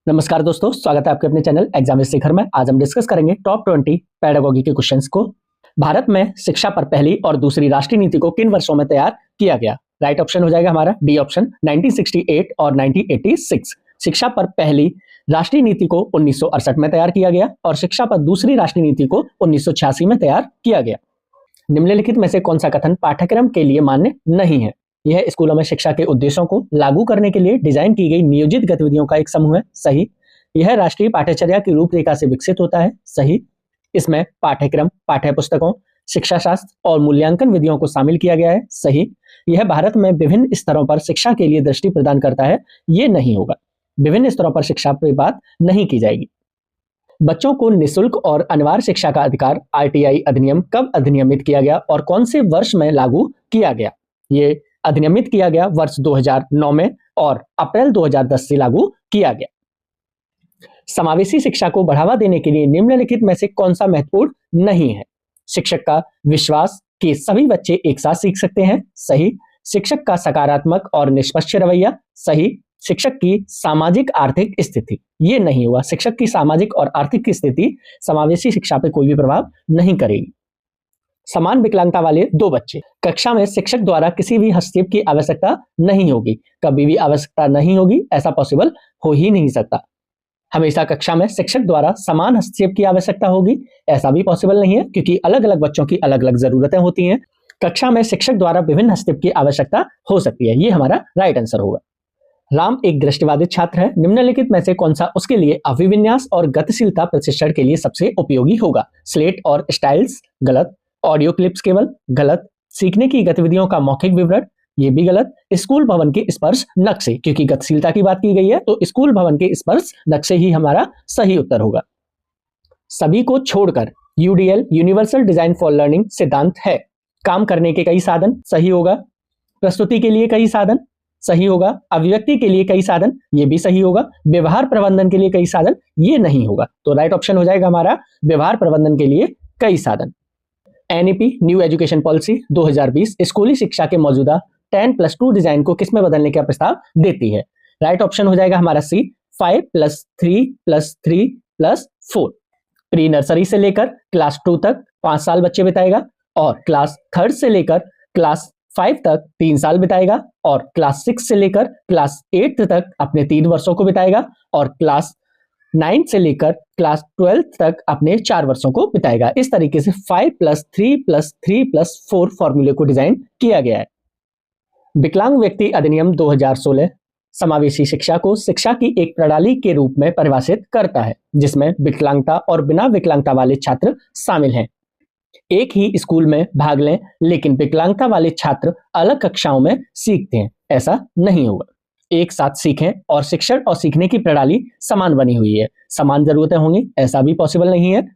नमस्कार दोस्तों, स्वागत है आपके अपने चैनल एग्जाम विद शिखर में। आज हम डिस्कस करेंगे टॉप 20 पेडागोगी के क्वेश्चंस को। भारत में शिक्षा पर पहली और दूसरी राष्ट्रीय नीति को किन वर्षों में तैयार किया गया? राइट ऑप्शन हो जाएगा हमारा डी ऑप्शन 1968 और 1986। शिक्षा पर पहली राष्ट्रीय नीति को 1968 में तैयार किया गया और शिक्षा पर दूसरी राष्ट्रीय नीति को 1986 में तैयार किया गया। निम्नलिखित में से कौन सा कथन पाठ्यक्रम के लिए मान्य नहीं है? यह स्कूलों में शिक्षा के उद्देश्यों को लागू करने के लिए डिजाइन की गई नियोजित गतिविधियों का एक समूह है। सही। यह राष्ट्रीय पाठ्यचर्या की रूपरेखा से विकसित होता है। सही। इसमें पाठ्यक्रम, पाठ्य पुस्तकों, शिक्षा शास्त्र और मूल्यांकन विधियों को शामिल किया गया है। सही। यह भारत में विभिन्न स्तरों पर शिक्षा के लिए दृष्टि प्रदान करता है। ये नहीं होगा। विभिन्न स्तरों पर शिक्षा पर बात नहीं की जाएगी। बच्चों को निःशुल्क और अनिवार्य शिक्षा का अधिकार आरटीआई अधिनियम कब अधिनियमित किया गया और कौन से वर्ष में लागू किया गया? ये अधिनियमित किया गया वर्ष 2009 में और अप्रैल 2010 से लागू किया गया। समावेशी शिक्षा को बढ़ावा देने के लिए निम्नलिखित में से कौन सा महत्वपूर्ण नहीं है? शिक्षक का विश्वास कि सभी बच्चे एक साथ सीख सकते हैं। सही। शिक्षक का सकारात्मक और निष्पक्ष रवैया। सही। शिक्षक की सामाजिक आर्थिक स्थिति। ये नहीं हुआ। शिक्षक की सामाजिक और आर्थिक स्थिति समावेशी शिक्षा पर कोई भी प्रभाव नहीं करेगी। समान विकलांगता वाले दो बच्चे। कक्षा में शिक्षक द्वारा किसी भी हस्तक्षेप की आवश्यकता नहीं होगी। कभी भी आवश्यकता नहीं होगी, ऐसा पॉसिबल हो ही नहीं सकता। हमेशा कक्षा में शिक्षक द्वारा समान हस्तक्षेप की आवश्यकता होगी, ऐसा भी पॉसिबल नहीं है, क्योंकि अलग अलग बच्चों की अलग अलग जरूरतें होती हैं। कक्षा में शिक्षक द्वारा विभिन्न हस्तक्षेप की आवश्यकता हो सकती है। ये हमारा राइट आंसर होगा। राम एक दृष्टिबाधित छात्र है। निम्नलिखित में से कौन सा उसके लिए अभिविन्यास और गतिशीलता प्रशिक्षण के लिए सबसे उपयोगी होगा? स्लेट और स्टाइल्स। गलत। ऑडियो क्लिप्स केवल। गलत। सीखने की गतिविधियों का मौखिक विवरण। ये भी गलत। स्कूल भवन के स्पर्श नक्शे, क्योंकि गतिशीलता की बात की गई है तो स्कूल भवन के स्पर्श नक्शे ही हमारा सही उत्तर होगा। सभी को छोड़कर UDL universal design for learning सिद्धांत है। काम करने के कई साधन। सही होगा। प्रस्तुति के लिए कई साधन। सही होगा। अभिव्यक्ति के लिए कई साधन। ये भी सही होगा। व्यवहार प्रबंधन के लिए कई साधन। ये नहीं होगा। तो राइट ऑप्शन हो जाएगा हमारा व्यवहार प्रबंधन के लिए कई साधन। एनईपी न्यू एजुकेशन पॉलिसी 2020 स्कूली शिक्षा के मौजूदा 10+2 डिजाइन को किसमें बदलने का प्रस्ताव देती है? राइट ऑप्शन हो जाएगा हमारा सी 5+3+3+4। प्री नर्सरी से लेकर क्लास 2 तक 5 साल बच्चे बिताएगा और क्लास 3 से लेकर क्लास 5 तक 3 साल बिताएगा और क्लास 6 से लेकर क्लास 8 तक अपने 3 वर्षों को बिताएगा और क्लास 9 से लेकर क्लास 12 तक अपने 4 वर्षों को बिताएगा। इस तरीके से 5+3+3+4 फॉर्मूले को डिजाइन किया गया है। विकलांग व्यक्ति अधिनियम 2016 समावेशी शिक्षा को शिक्षा की एक प्रणाली के रूप में परिभाषित करता है, जिसमें विकलांगता और बिना विकलांगता वाले छात्र शामिल हैं। एक ही स्कूल में भाग लें, लेकिन विकलांगता वाले छात्र अलग कक्षाओं में सीखते हैं, ऐसा नहीं होगा। एक साथ सीखें और शिक्षण और सीखने की प्रणाली समान बनी हुई है, समान जरूरतें होंगी, ऐसा भी पॉसिबल नहीं है।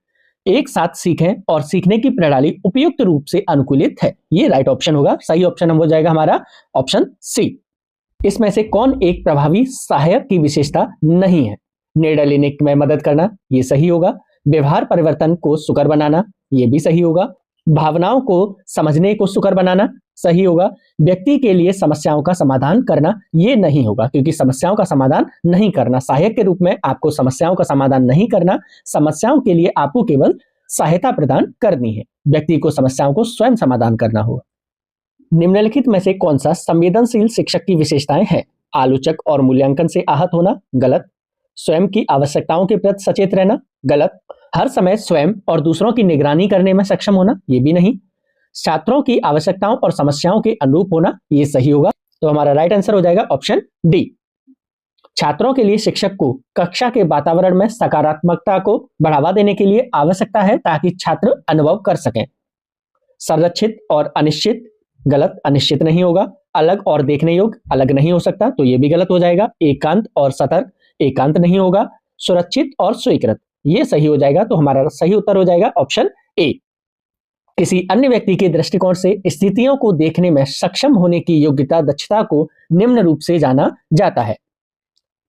एक साथ सीखें और सीखने की प्रणाली उपयुक्त रूप से अनुकूलित है। ये राइट ऑप्शन होगा। सही ऑप्शन हो जाएगा हमारा ऑप्शन सी। इसमें से कौन एक प्रभावी सहायक की विशेषता नहीं है? निर्णय लेने में मदद करना, ये सही होगा। व्यवहार परिवर्तन को सुकर बनाना, ये भी सही होगा। भावनाओं को समझने को सुकर बनाना, सही होगा। व्यक्ति के लिए समस्याओं का समाधान करना, ये नहीं होगा, क्योंकि समस्याओं का समाधान नहीं करना, सहायक के रूप में आपको समस्याओं का समाधान नहीं करना, समस्याओं के लिए आपको केवल सहायता प्रदान करनी है। व्यक्ति को समस्याओं को स्वयं समाधान करना होगा। निम्नलिखित में से कौन सा संवेदनशील शिक्षक की विशेषताएं हैं? आलोचक और मूल्यांकन से आहत होना। गलत। स्वयं की आवश्यकताओं के प्रति सचेत रहना। गलत। हर समय स्वयं और दूसरों की निगरानी करने में सक्षम होना, ये भी नहीं। छात्रों की आवश्यकताओं और समस्याओं के अनुरूप होना, ये सही होगा। तो हमारा राइट आंसर हो जाएगा ऑप्शन डी। छात्रों के लिए शिक्षक को कक्षा के वातावरण में सकारात्मकता को बढ़ावा देने के लिए आवश्यकता है, ताकि छात्र अनुभव कर सकें। संरक्षित और अनिश्चित। गलत। अनिश्चित नहीं होगा। अलग और देखने योग्य, अलग नहीं हो सकता, तो ये भी गलत हो जाएगा। एकांत और सतर्क, एकांत नहीं होगा। सुरक्षित और स्वीकृत, ये सही हो जाएगा। तो हमारा सही उत्तर हो जाएगा ऑप्शन ए। किसी अन्य व्यक्ति के दृष्टिकोण से स्थितियों को देखने में सक्षम होने की योग्यता, दक्षता को निम्न रूप से जाना जाता है।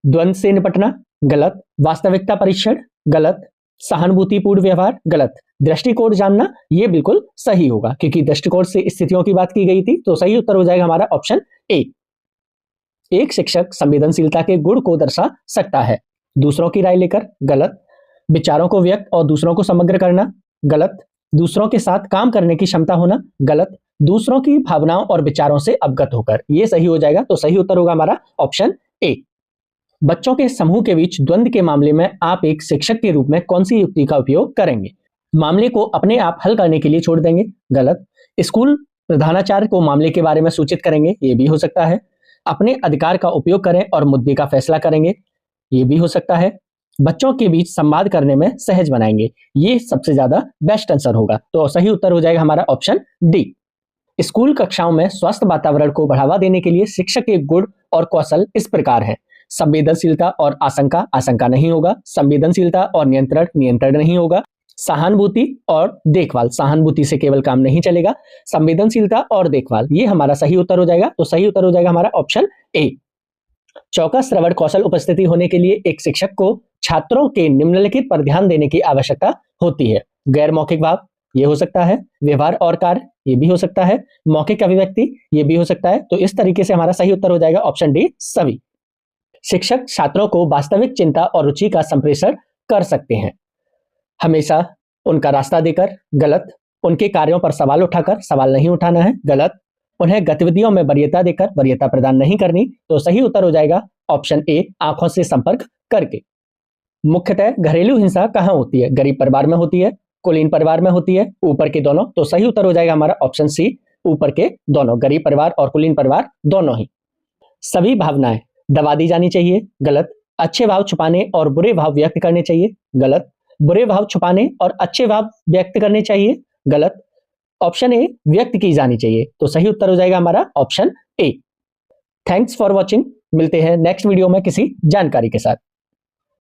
द्वंद्व से निपटना। गलत। वास्तविकता परीक्षण। गलत। सहानुभूतिपूर्ण व्यवहार। गलत। दृष्टिकोण जानना, ये बिल्कुल सही होगा, क्योंकि दृष्टिकोण से स्थितियों की बात की गई थी। तो सही उत्तर हो जाएगा हमारा ऑप्शन ए। एक शिक्षक संवेदनशीलता के गुण को दर्शा सकता है। दूसरों की राय लेकर, गलत। विचारों को व्यक्त और दूसरों को समग्र करना, गलत। दूसरों के साथ काम करने की क्षमता होना, गलत। दूसरों की भावनाओं और विचारों से अवगत होकर, ये सही हो जाएगा। तो सही उत्तर होगा हमारा ऑप्शन ए। बच्चों के समूह के बीच द्वंद्व के मामले में आप एक शिक्षक के रूप में कौन सी युक्ति का उपयोग करेंगे? मामले को अपने आप हल करने के लिए छोड़ देंगे, गलत। स्कूल प्रधानाचार्य को मामले के बारे में सूचित करेंगे, ये भी हो सकता है। अपने अधिकार का उपयोग करें और मुद्दे का फैसला करेंगे, ये भी हो सकता है। बच्चों के बीच संवाद करने में सहज बनाएंगे, ये सबसे ज्यादा बेस्ट आंसर होगा। तो सही उत्तर हो जाएगा हमारा ऑप्शन डी। स्कूल कक्षाओं में स्वस्थ वातावरण को बढ़ावा देने के लिए शिक्षक के गुण और कौशल इस प्रकार है। संवेदनशीलता और आशंका, आशंका नहीं होगा। संवेदनशीलता और नियंत्रण, नियंत्रण नहीं होगा। सहानुभूति और देखभाल, सहानुभूति से केवल काम नहीं चलेगा। संवेदनशीलता और देखभाल, ये हमारा सही उत्तर हो जाएगा। तो सही उत्तर हो जाएगा हमारा ऑप्शन ए। चौकस श्रवण कौशल उपस्थिति होने के लिए एक शिक्षक को छात्रों के निम्नलिखित पर ध्यान देने की आवश्यकता होती है। गैर मौखिक भाव, ये हो सकता है। व्यवहार और कार्य, ये भी हो सकता है। मौखिक अभिव्यक्ति, ये भी हो सकता है। तो इस तरीके से हमारा सही उत्तर हो जाएगा ऑप्शन डी, सभी। शिक्षक छात्रों को वास्तविक चिंता और रुचि का संप्रेषण कर सकते हैं, हमेशा उनका रास्ता देकर, गलत। उनके कार्यों पर सवाल उठाकर, सवाल नहीं उठाना है, गलत। उन्हें गतिविधियों में वरीयता देकर, वरीयता प्रदान नहीं करनी। तो सही उत्तर हो जाएगा ऑप्शन ए, आंखों से संपर्क करके। मुख्यतः घरेलू हिंसा कहाँ होती है? गरीब परिवार में होती है, कुलीन परिवार में होती है, ऊपर के दोनों। तो सही उत्तर हो जाएगा हमारा ऑप्शन सी, ऊपर के दोनों, गरीब परिवार और कुलीन परिवार दोनों ही। सभी भावनाएं दबा दी जानी चाहिए, गलत। अच्छे भाव छुपाने और बुरे भाव व्यक्त करने चाहिए, गलत। बुरे भाव छुपाने और अच्छे भाव व्यक्त करने चाहिए, गलत। ऑप्शन ए, व्यक्त की जानी चाहिए। तो सही उत्तर हो जाएगा हमारा option A. Thanks for watching. मिलते हैं नेक्स्ट वीडियो में किसी जानकारी के साथ।